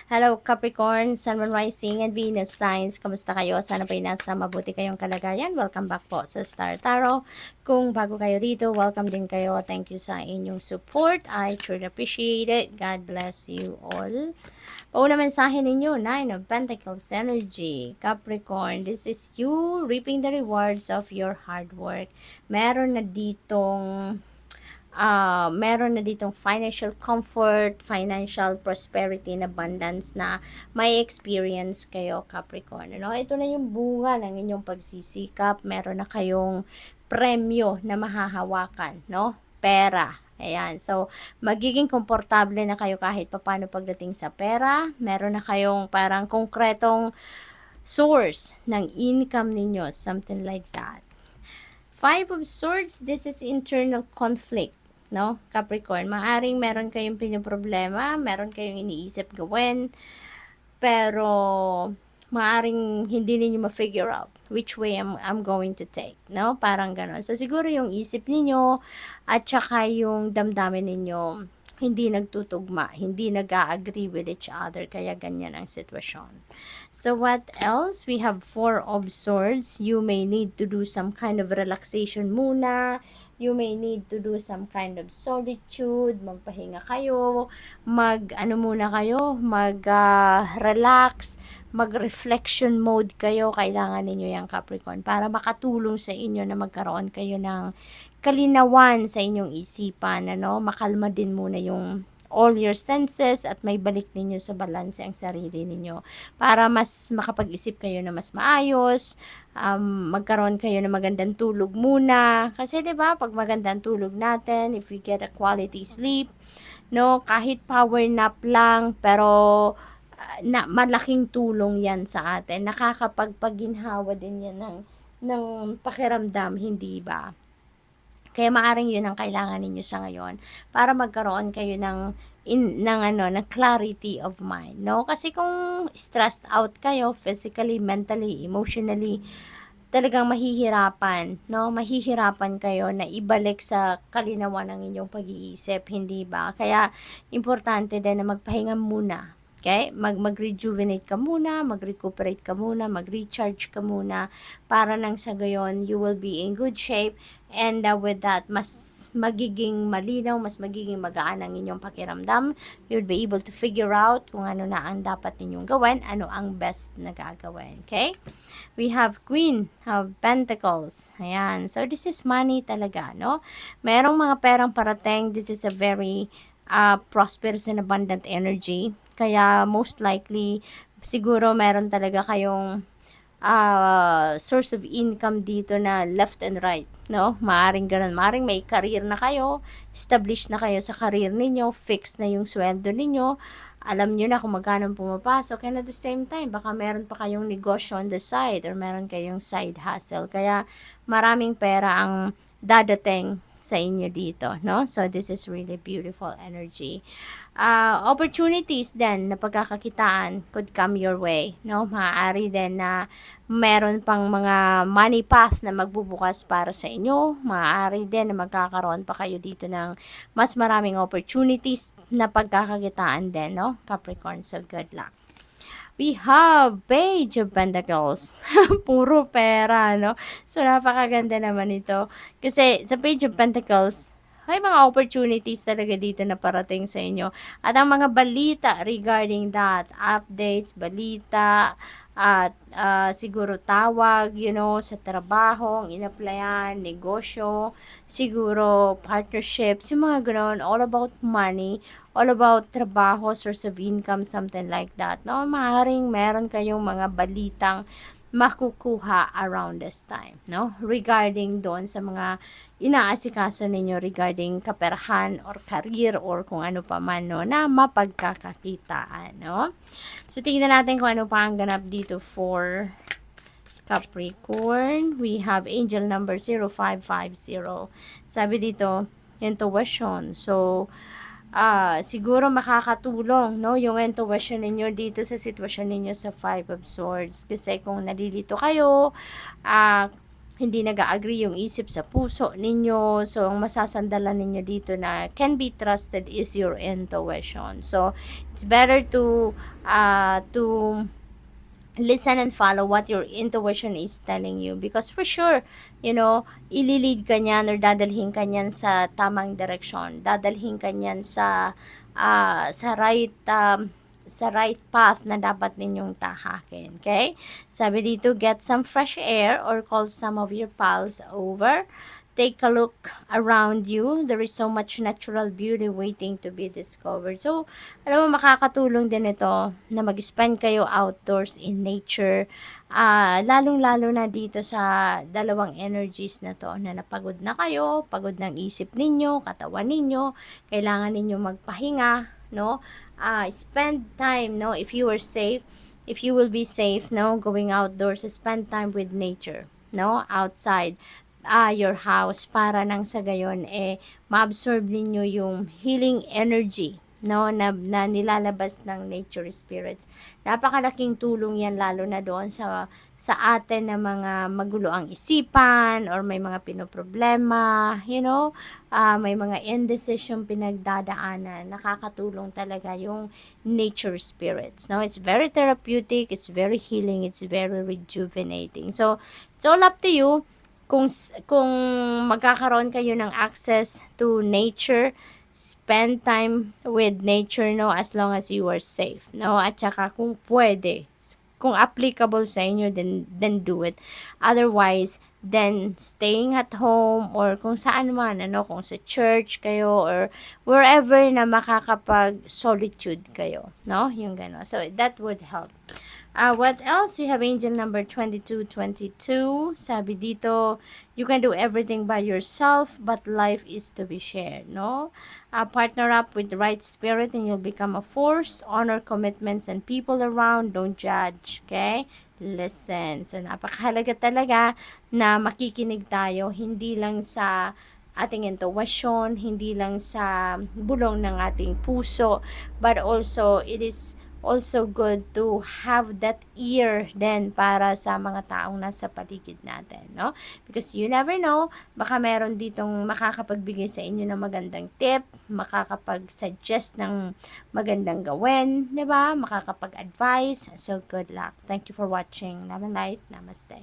Hello Capricorn, Sun, Moon, Rising, and Venus signs. Kamusta kayo? Sana po nasa mabuti kayong kalagayan. Welcome back po sa Star Tarot. Kung bago kayo dito, welcome din kayo. Thank you sa inyong support. I truly appreciate it. God bless you all. Pauna mensahe ninyo, Nine of Pentacles energy. Capricorn, this is you reaping the rewards of your hard work. Meron na ditong financial comfort, financial prosperity and abundance na may experience kayo, Capricorn. Ano? Ito na yung bunga ng inyong pagsisikap. Meron na kayong premyo na mahahawakan, no? Pera. Ayan. So, magiging komportable na kayo kahit papano pagdating sa pera. Meron na kayong parang konkretong source ng income ninyo. Something like that. Five of Swords, this is internal conflict, no? Capricorn, maaring meron kayong pinoproblema, meron kayong iniisip gawin, pero maaring hindi ninyo ma-figure out which way I'm going to take, no? Parang gano'n. So, siguro yung isip ninyo at saka yung damdamin ninyo hindi nagtutugma, hindi nag-agree with each other, kaya ganyan ang sitwasyon. So, what else? We have Four of Swords. You may need to do some kind of relaxation muna. You may need to do some kind of solitude. Magpahinga kayo. Relax. Mag-reflection mode kayo. Kailangan ninyo yung Capricorn para makatulong sa inyo na magkaroon kayo ng kalinawan sa inyong isipan, ano? Makalma din muna yung all your senses at may balik ninyo sa balanse ang sarili ninyo para mas makapag-isip kayo na mas maayos, magkaroon kayo ng magandang tulog muna. Kasi 'di ba, pag magandang tulog natin, if we get a quality sleep, no, kahit power nap lang, pero malaking tulong 'yan sa atin. Nakakapagpaginhawa din 'yan ng pakiramdam, hindi ba? Kaya maaring yun ang kailangan ninyo sa ngayon para magkaroon kayo ng clarity of mind, no? Kasi kung stressed out kayo physically, mentally, emotionally, talagang mahihirapan, no? Mahihirapan kayo na ibalik sa kalinawan ng inyong pag-iisip, hindi ba? Kaya importante din na magpahinga muna. Okay? Mag-rejuvenate ka muna, mag-recuperate ka muna, mag-recharge ka muna para nang sa gayon you will be in good shape, and with that mas magiging malinaw, mas magiging magaan ang inyong pakiramdam. You'll be able to figure out kung ano na ang dapat ninyong gawin, ano ang best na gagawin. Okay? We have Queen of Pentacles. Ayan. So, this is money talaga, no? Merong mga perang parating. This is a very prosperous and abundant energy. Kaya, most likely, siguro meron talaga kayong source of income dito na left and right, no? Maaring ganun. Maaring may career na kayo, established na kayo sa career ninyo, fixed na yung sweldo ninyo, alam nyo na kung magkano pumapasok, and at the same time, baka meron pa kayong negosyo on the side or meron kayong side hustle. Kaya maraming pera ang dadating sa inyo dito, no? So, this is really beautiful energy. Opportunities din na pagkakakitaan could come your way, no? Maaari din na meron pang mga money path na magbubukas para sa inyo. Maaari din na magkakaroon pa kayo dito ng mas maraming opportunities na pagkakakitaan din, no? Capricorn, so good luck. We have Page of Pentacles. Puro pera, no? So, napakaganda naman ito. Kasi sa Page of Pentacles, may mga opportunities talaga dito na parating sa inyo. At ang mga balita regarding that, updates, balita, at siguro tawag, sa trabaho, in-applyan, negosyo, siguro partnerships, yung mga ganoon, all about money, all about trabaho, source of income, something like that, no? Maaaring meron kayong mga balitang makukuha around this time, no? Regarding doon sa mga inaasikaso ninyo regarding kaperahan or career or kung ano pa man, no, na mapagkakakitaan, no? So, tingnan natin kung ano pa ang ganap dito for Capricorn. We have angel number 0550. Sabi dito, intuition. So, siguro makakatulong, no, yung intuition ninyo dito sa sitwasyon ninyo sa Five of Swords. Kasi kung nalilito kayo, hindi nag-agree yung isip sa puso ninyo. So, ang masasandalan ninyo dito na can be trusted is your intuition. So, it's better to listen and follow what your intuition is telling you, because for sure, ililid ka niyan or dadalhin ka niyan sa tamang direksyon, dadalhin ka niyan sa right path na dapat ninyong tahakin. Okay? Sabi dito, get some fresh air or call some of your pals over. Take a look around you. There is so much natural beauty waiting to be discovered. So, alam mo, makakatulong din ito na mag-spend kayo outdoors in nature. Lalong-lalo na dito sa dalawang energies na to, na napagod na kayo, pagod ng isip ninyo, katawan ninyo, kailangan ninyo magpahinga, no? Spend time, no? If you are safe, if you will be safe, no? Going outdoors, spend time with nature, no? Outside your house, para nang sa gayon ma-absorb ninyo yung healing energy, no, na nilalabas ng nature spirits. Napakalaking tulong yan, lalo na doon sa atin na mga magulo ang isipan or may mga pinoproblema, may mga indecision pinagdadaanan. Nakakatulong talaga yung nature spirits. No, it's very therapeutic, it's very healing, it's very rejuvenating. So, it's all up to you. Kung magkakaroon kayo ng access to nature, spend time with nature, no, as long as you are safe, no, at saka kung pwede, kung applicable sa inyo, then do it. Otherwise, then staying at home or kung saan man, kung sa church kayo or wherever na makakapag solitude kayo, no, yung gano'n. So that would help. What else? We have angel number 2222. Sabi dito, you can do everything by yourself, but life is to be shared, no? Partner up with the right spirit and you'll become a force. Honor commitments and people around. Don't judge, okay? Listen. So, napakahalaga talaga na makikinig tayo, hindi lang sa ating intuition, hindi lang sa bulong ng ating puso, but also it is also good to have that ear then para sa mga taong nasa paligid natin, no? Because you never know, baka meron ditong makakapagbigay sa inyo ng magandang tip, makakapag-suggest ng magandang gawin, 'di ba? Makakapag-advise. So good luck. Thank you for watching. Love and light. Namaste.